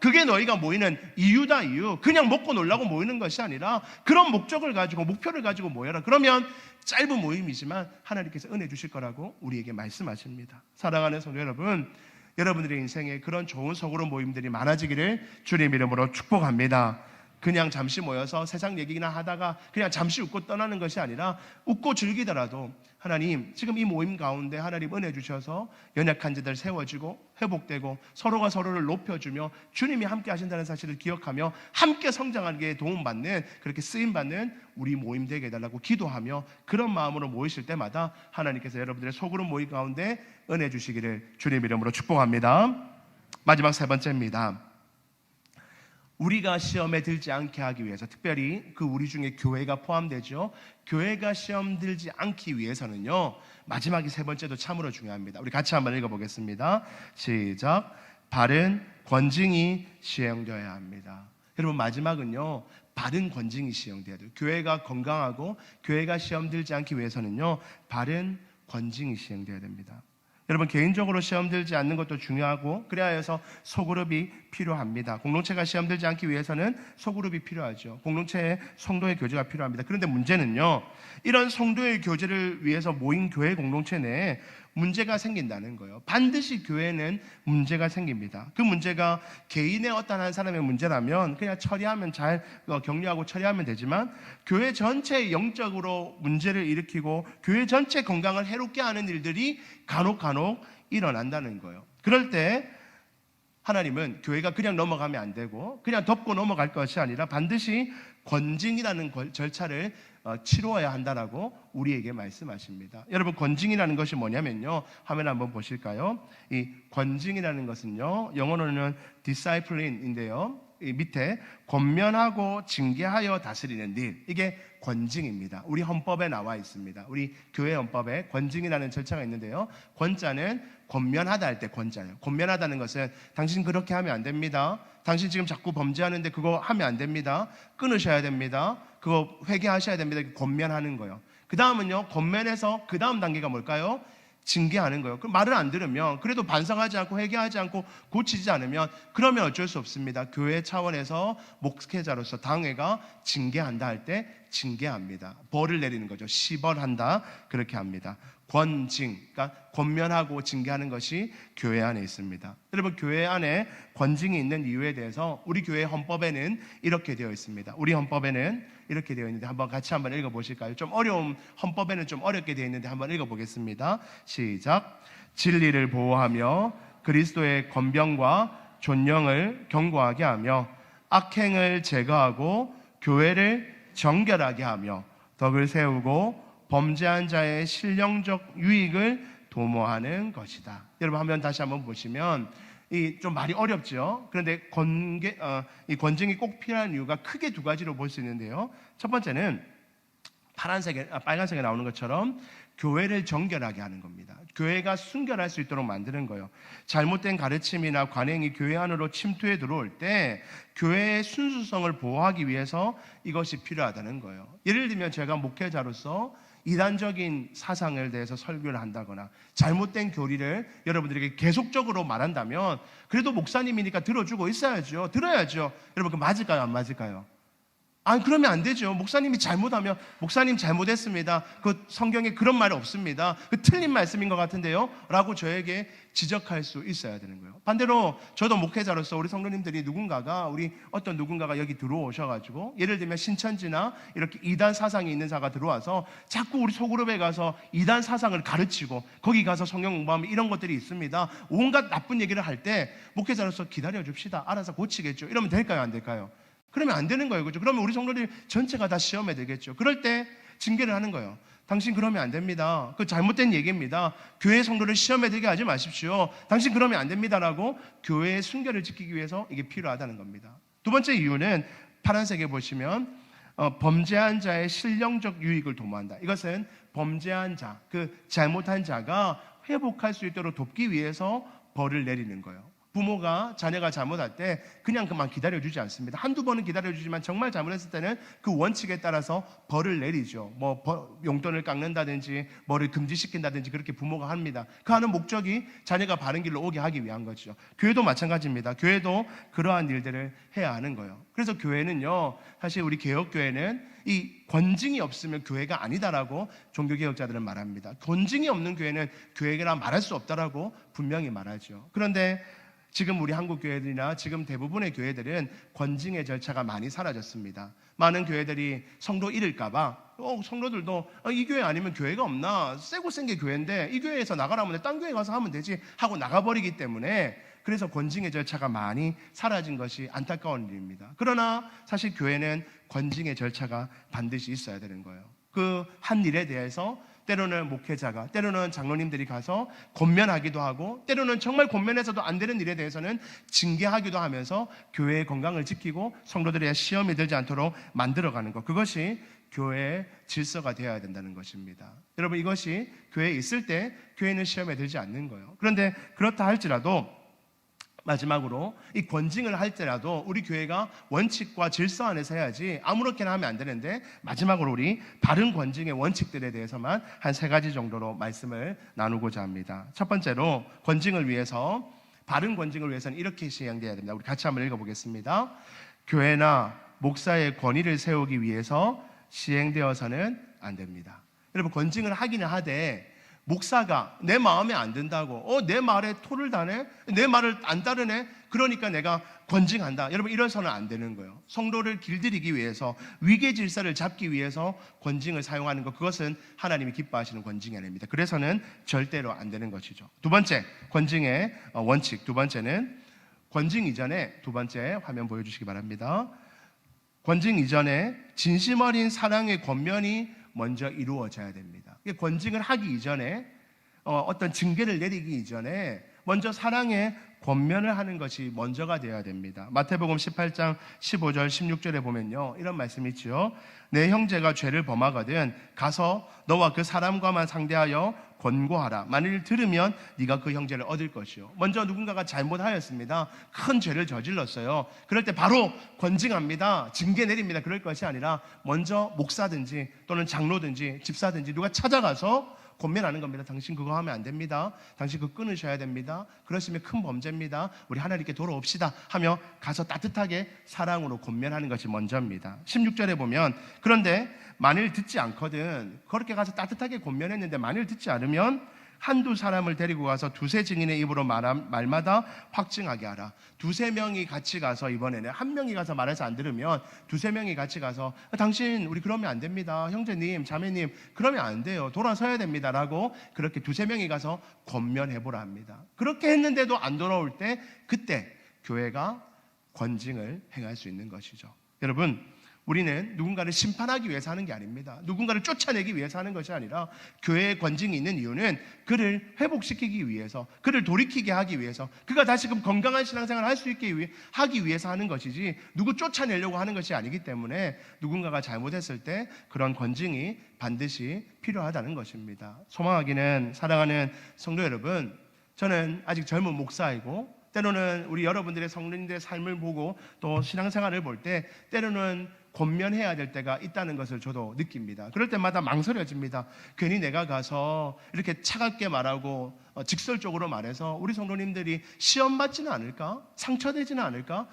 그게 너희가 모이는 이유다. 이유. 그냥 먹고 놀라고 모이는 것이 아니라 그런 목적을 가지고, 목표를 가지고 모여라. 그러면 짧은 모임이지만 하나님께서 은혜 주실 거라고 우리에게 말씀하십니다. 사랑하는 성도 여러분, 여러분들의 인생에 그런 좋은 소그룹 모임들이 많아지기를 주님 이름으로 축복합니다. 그냥 잠시 모여서 세상 얘기나 하다가 그냥 잠시 웃고 떠나는 것이 아니라, 웃고 즐기더라도 하나님, 지금 이 모임 가운데 하나님 은혜 주셔서 연약한 자들 세워지고 회복되고 서로가 서로를 높여주며 주님이 함께 하신다는 사실을 기억하며 함께 성장하게 도움받는, 그렇게 쓰임받는 우리 모임 되게 해달라고 기도하며, 그런 마음으로 모이실 때마다 하나님께서 여러분들의 소그룹 모임 가운데 은혜 주시기를 주님 이름으로 축복합니다. 마지막 세 번째입니다. 우리가 시험에 들지 않게 하기 위해서, 특별히 그 우리 중에 교회가 포함되죠. 교회가 시험 들지 않기 위해서는요, 마지막이 세 번째도 참으로 중요합니다. 우리 같이 한번 읽어보겠습니다. 시작. 바른 권징이 시행되어야 합니다. 여러분, 마지막은요, 바른 권징이 시행돼야 돼요. 교회가 건강하고 교회가 시험 들지 않기 위해서는요, 바른 권징이 시행돼야 됩니다. 여러분, 개인적으로 시험 들지 않는 것도 중요하고, 그래야 해서 소그룹이 필요합니다. 공동체가 시험 들지 않기 위해서는 소그룹이 필요하죠. 공동체에 성도의 교제가 필요합니다. 그런데 문제는요, 이런 성도의 교제를 위해서 모인 교회 공동체 내에 문제가 생긴다는 거예요. 반드시 교회는 문제가 생깁니다. 그 문제가 개인의 어떤 한 사람의 문제라면 그냥 처리하면, 잘 격려하고 처리하면 되지만, 교회 전체의 영적으로 문제를 일으키고 교회 전체 건강을 해롭게 하는 일들이 간혹 일어난다는 거예요. 그럴 때 하나님은 교회가 그냥 넘어가면 안 되고 그냥 덮고 넘어갈 것이 아니라 반드시 권징이라는 절차를 치루어야 한다라고 우리에게 말씀하십니다. 여러분, 권징이라는 것이 뭐냐면요, 화면 한번 보실까요? 이 권징이라는 것은요, 영어로는 discipline인데요, 이 밑에 권면하고 징계하여 다스리는 일, 이게 권징입니다. 우리 헌법에 나와 있습니다. 우리 교회 헌법에 권징이라는 절차가 있는데요, 권자는 권면하다 할 때 권자예요. 권면하다는 것은 당신 그렇게 하면 안 됩니다, 당신 지금 자꾸 범죄하는데 그거 하면 안 됩니다, 끊으셔야 됩니다, 그거 회개하셔야 됩니다, 권면하는 거예요. 그 다음은요, 권면해서 그 다음 단계가 뭘까요? 징계하는 거예요. 그럼 말을 안 들으면, 그래도 반성하지 않고 회개하지 않고 고치지 않으면, 그러면 어쩔 수 없습니다. 교회 차원에서 목회자로서 당회가 징계한다 할 때 징계합니다. 벌을 내리는 거죠. 시벌한다, 그렇게 합니다. 권징, 그러니까 권면하고 징계하는 것이 교회 안에 있습니다. 여러분, 교회 안에 권징이 있는 이유에 대해서 우리 교회 헌법에는 이렇게 되어 있습니다. 우리 헌법에는 이렇게 되어 있는데 한번 같이 한번 읽어보실까요? 좀 어려운, 헌법에는 좀 어렵게 되어 있는데 한번 읽어보겠습니다. 시작. 진리를 보호하며 그리스도의 권병과 존령을 견고하게 하며 악행을 제거하고 교회를 정결하게 하며 덕을 세우고 범죄한 자의 신령적 유익을 도모하는 것이다. 여러분, 한번 다시 한번 보시면 이 좀 말이 어렵죠. 그런데 이 권징이 꼭 필요한 이유가 크게 두 가지로 볼 수 있는데요. 첫 번째는 빨간색에 나오는 것처럼 교회를 정결하게 하는 겁니다. 교회가 순결할 수 있도록 만드는 거예요. 잘못된 가르침이나 관행이 교회 안으로 침투해 들어올 때 교회의 순수성을 보호하기 위해서 이것이 필요하다는 거예요. 예를 들면 제가 목회자로서 이단적인 사상을 대해서 설교를 한다거나 잘못된 교리를 여러분들에게 계속적으로 말한다면 그래도 목사님이니까 들어주고 있어야죠. 들어야죠. 여러분, 그 맞을까요? 안 맞을까요? 아니, 그러면 안 되죠. 목사님이 잘못하면 목사님 잘못했습니다, 그 성경에 그런 말 없습니다, 그 틀린 말씀인 것 같은데요 라고 저에게 지적할 수 있어야 되는 거예요. 반대로 저도 목회자로서 우리 성도님들이 우리 어떤 누군가가 여기 들어오셔가지고 예를 들면 신천지나 이렇게 이단 사상이 있는 자가 들어와서 자꾸 우리 소그룹에 가서 이단 사상을 가르치고 거기 가서 성경 공부하면 이런 것들이 있습니다, 온갖 나쁜 얘기를 할 때 목회자로서 기다려 줍시다, 알아서 고치겠죠, 이러면 될까요? 안 될까요? 그러면 안 되는 거예요. 그렇죠? 그러면 우리 성도들 전체가 다 시험에 들겠죠. 그럴 때 징계를 하는 거예요. 당신 그러면 안 됩니다, 그 잘못된 얘기입니다, 교회 성도를 시험에 들게 하지 마십시오, 당신 그러면 안 됩니다라고 교회의 순결을 지키기 위해서 이게 필요하다는 겁니다. 두 번째 이유는 파란색에 보시면 범죄한 자의 신령적 유익을 도모한다. 이것은 범죄한 자, 그 잘못한 자가 회복할 수 있도록 돕기 위해서 벌을 내리는 거예요. 부모가 자녀가 잘못할 때 그냥 그만 기다려주지 않습니다. 한두 번은 기다려주지만 정말 잘못했을 때는 그 원칙에 따라서 벌을 내리죠. 용돈을 깎는다든지 뭐를 금지시킨다든지 그렇게 부모가 합니다. 그 하는 목적이 자녀가 바른 길로 오게 하기 위한 거죠. 교회도 마찬가지입니다. 교회도 그러한 일들을 해야 하는 거예요. 그래서 교회는요, 사실 우리 개혁교회는 이 권징이 없으면 교회가 아니다라고 종교개혁자들은 말합니다. 권징이 없는 교회는 교회라 말할 수 없다라고 분명히 말하죠. 그런데 지금 우리 한국 교회들이나 지금 대부분의 교회들은 권징의 절차가 많이 사라졌습니다. 많은 교회들이 성도 잃을까봐 성도들도 이 교회 아니면 교회가 없나, 세고 센 게 교회인데 이 교회에서 나가라면 딴 교회 가서 하면 되지 하고 나가버리기 때문에, 그래서 권징의 절차가 많이 사라진 것이 안타까운 일입니다. 그러나 사실 교회는 권징의 절차가 반드시 있어야 되는 거예요. 그 한 일에 대해서 때로는 목회자가, 때로는 장로님들이 가서 권면하기도 하고, 때로는 정말 권면해서도 안 되는 일에 대해서는 징계하기도 하면서 교회의 건강을 지키고 성도들의 시험에 들지 않도록 만들어가는 것, 그것이 교회의 질서가 되어야 된다는 것입니다. 여러분, 이것이 교회에 있을 때 교회는 시험에 들지 않는 거예요. 그런데 그렇다 할지라도 마지막으로 이 권징을 할 때라도 우리 교회가 원칙과 질서 안에서 해야지 아무렇게나 하면 안 되는데, 마지막으로 우리 바른 권징의 원칙들에 대해서만 한 3가지 정도로 말씀을 나누고자 합니다. 첫 번째로 바른 권징을 위해서는 이렇게 시행되어야 됩니다. 우리 같이 한번 읽어보겠습니다. 교회나 목사의 권위를 세우기 위해서 시행되어서는 안 됩니다. 여러분, 권징을 하기는 하되 목사가 내 마음에 안 든다고 내 말에 토를 다네, 내 말을 안 따르네, 그러니까 내가 권징한다, 여러분, 이래서는 안 되는 거예요. 성도를 길들이기 위해서, 위계 질서를 잡기 위해서 권징을 사용하는 것, 그것은 하나님이 기뻐하시는 권징이 아닙니다. 그래서는 절대로 안 되는 것이죠. 두 번째, 권징의 원칙 두 번째는 권징 이전에, 두 번째 화면 보여주시기 바랍니다. 권징 이전에 진심 어린 사랑의 권면이 먼저 이루어져야 됩니다. 권징을 하기 이전에, 어떤 징계를 내리기 이전에 먼저 사랑의 권면을 하는 것이 먼저가 되어야 됩니다. 마태복음 18장 15절 16절에 보면요, 이런 말씀이 있죠. 내 형제가 죄를 범하거든 가서 너와 그 사람과만 상대하여 권고하라. 만일 들으면 네가 그 형제를 얻을 것이요. 먼저 누군가가 잘못하였습니다. 큰 죄를 저질렀어요. 그럴 때 바로 권징합니다. 징계 내립니다. 그럴 것이 아니라 먼저 목사든지 또는 장로든지 집사든지 누가 찾아가서 권면하는 겁니다. 당신 그거 하면 안 됩니다. 당신 그거 끊으셔야 됩니다. 그러시면 큰 범죄입니다. 우리 하나님께 돌아옵시다 하며 가서 따뜻하게 사랑으로 권면하는 것이 먼저입니다. 16절에 보면 그런데 만일 듣지 않거든, 그렇게 가서 따뜻하게 권면했는데 만일 듣지 않으면 한두 사람을 데리고 가서 두세 증인의 입으로 말마다 확증하게 하라. 두세 명이 같이 가서, 이번에는 한 명이 가서 말해서 안 들으면 두세 명이 같이 가서 당신 우리 그러면 안 됩니다. 형제님 자매님 그러면 안 돼요. 돌아서야 됩니다 라고 그렇게 두세 명이 가서 권면해보라 합니다. 그렇게 했는데도 안 돌아올 때 그때 교회가 권징을 행할 수 있는 것이죠. 여러분, 우리는 누군가를 심판하기 위해서 하는 게 아닙니다. 누군가를 쫓아내기 위해서 하는 것이 아니라 교회의 권징이 있는 이유는 그를 회복시키기 위해서, 그를 돌이키게 하기 위해서, 그가 다시금 건강한 신앙생활을 할 수 있게 하기 위해서 하는 것이지 누구 쫓아내려고 하는 것이 아니기 때문에 누군가가 잘못했을 때 그런 권징이 반드시 필요하다는 것입니다. 소망하기는 사랑하는 성도 여러분, 저는 아직 젊은 목사이고 때로는 우리 여러분들의 성도님들의 삶을 보고 또 신앙생활을 볼 때 때로는 권면해야 될 때가 있다는 것을 저도 느낍니다. 그럴 때마다 망설여집니다. 괜히 내가 가서 이렇게 차갑게 말하고 직설적으로 말해서 우리 성도님들이 시험 받지는 않을까? 상처되지는 않을까?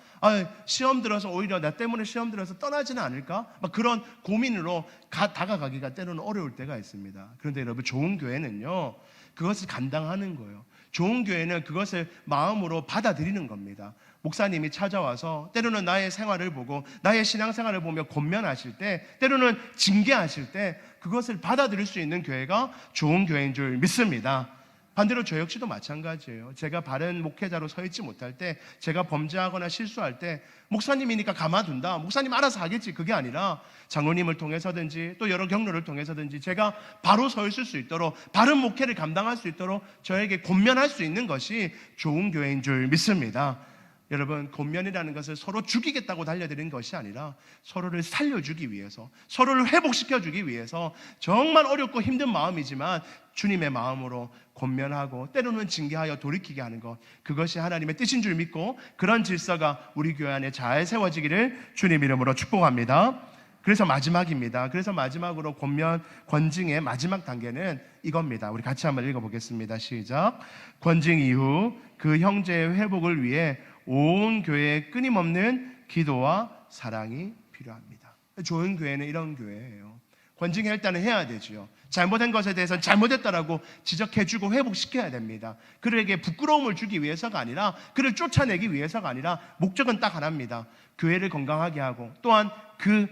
시험 들어서 오히려 나 때문에 시험 들어서 떠나지는 않을까? 막 그런 고민으로 다가가기가 때로는 어려울 때가 있습니다. 그런데 여러분, 좋은 교회는요, 그것을 감당하는 거예요. 좋은 교회는 그것을 마음으로 받아들이는 겁니다. 목사님이 찾아와서 때로는 나의 생활을 보고 나의 신앙생활을 보며 권면하실 때, 때로는 징계하실 때 그것을 받아들일 수 있는 교회가 좋은 교회인 줄 믿습니다. 반대로 저 역시도 마찬가지예요. 제가 바른 목회자로 서 있지 못할 때, 제가 범죄하거나 실수할 때 목사님이니까 가만둔다, 목사님 알아서 하겠지, 그게 아니라 장로님을 통해서든지 또 여러 경로를 통해서든지 제가 바로 서 있을 수 있도록, 바른 목회를 감당할 수 있도록 저에게 권면할 수 있는 것이 좋은 교회인 줄 믿습니다. 여러분, 권면이라는 것을 서로 죽이겠다고 달려드는 것이 아니라 서로를 살려주기 위해서, 서로를 회복시켜주기 위해서 정말 어렵고 힘든 마음이지만 주님의 마음으로 권면하고 때로는 징계하여 돌이키게 하는 것, 그것이 하나님의 뜻인 줄 믿고 그런 질서가 우리 교회 안에 잘 세워지기를 주님 이름으로 축복합니다. 그래서 마지막입니다. 그래서 마지막으로 권징의 마지막 단계는 이겁니다. 우리 같이 한번 읽어보겠습니다. 시작. 권징 이후 그 형제의 회복을 위해 온 교회에 끊임없는 기도와 사랑이 필요합니다. 좋은 교회는 이런 교회예요. 권징을 일단은 해야 되지요. 잘못한 것에 대해서는 잘못했다라고 지적해주고 회복시켜야 됩니다. 그에게 부끄러움을 주기 위해서가 아니라, 그를 쫓아내기 위해서가 아니라 목적은 딱 하나입니다. 교회를 건강하게 하고 또한 그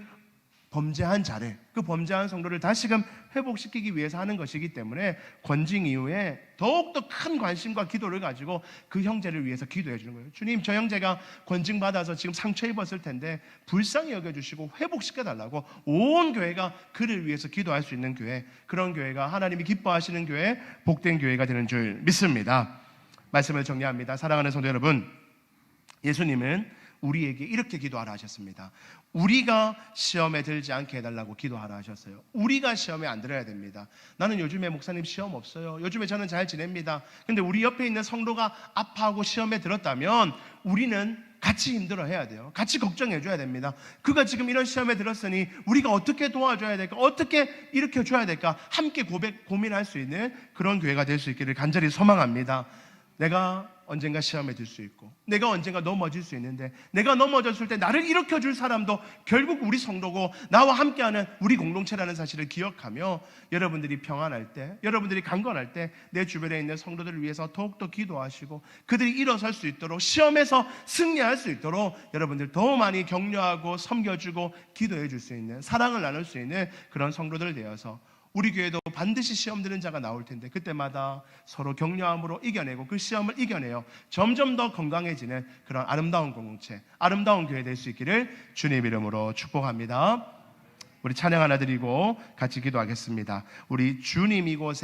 범죄한 자를, 그 범죄한 성도를 다시금 회복시키기 위해서 하는 것이기 때문에 권징 이후에 더욱더 큰 관심과 기도를 가지고 그 형제를 위해서 기도해 주는 거예요. 주님, 저 형제가 권징 받아서 지금 상처 입었을 텐데 불쌍히 여겨주시고 회복시켜 달라고 온 교회가 그를 위해서 기도할 수 있는 교회, 그런 교회가 하나님이 기뻐하시는 교회, 복된 교회가 되는 줄 믿습니다. 말씀을 정리합니다. 사랑하는 성도 여러분, 예수님은 우리에게 이렇게 기도하라 하셨습니다. 우리가 시험에 들지 않게 해달라고 기도하라 하셨어요. 우리가 시험에 안 들어야 됩니다. 나는 요즘에 목사님 시험 없어요, 요즘에 저는 잘 지냅니다. 근데 우리 옆에 있는 성도가 아파하고 시험에 들었다면 우리는 같이 힘들어해야 돼요. 같이 걱정해줘야 됩니다. 그가 지금 이런 시험에 들었으니 우리가 어떻게 도와줘야 될까, 어떻게 일으켜줘야 될까, 함께 고민할 수 있는 그런 교회가 될 수 있기를 간절히 소망합니다. 내가 언젠가 시험에 들 수 있고, 내가 언젠가 넘어질 수 있는데, 내가 넘어졌을 때 나를 일으켜줄 사람도 결국 우리 성도고 나와 함께하는 우리 공동체라는 사실을 기억하며 여러분들이 평안할 때, 여러분들이 강건할 때 내 주변에 있는 성도들을 위해서 더욱더 기도하시고 그들이 일어설 수 있도록, 시험에서 승리할 수 있도록 여러분들 더 많이 격려하고 섬겨주고 기도해 줄 수 있는, 사랑을 나눌 수 있는 그런 성도들 되어서 우리 교회도 반드시 시험 드는 자가 나올 텐데 그때마다 서로 격려함으로 이겨내고 그 시험을 이겨내어 점점 더 건강해지는 그런 아름다운 공동체, 아름다운 교회 될 수 있기를 주님 이름으로 축복합니다. 우리 찬양 하나 드리고 같이 기도하겠습니다. 우리 주님 이곳에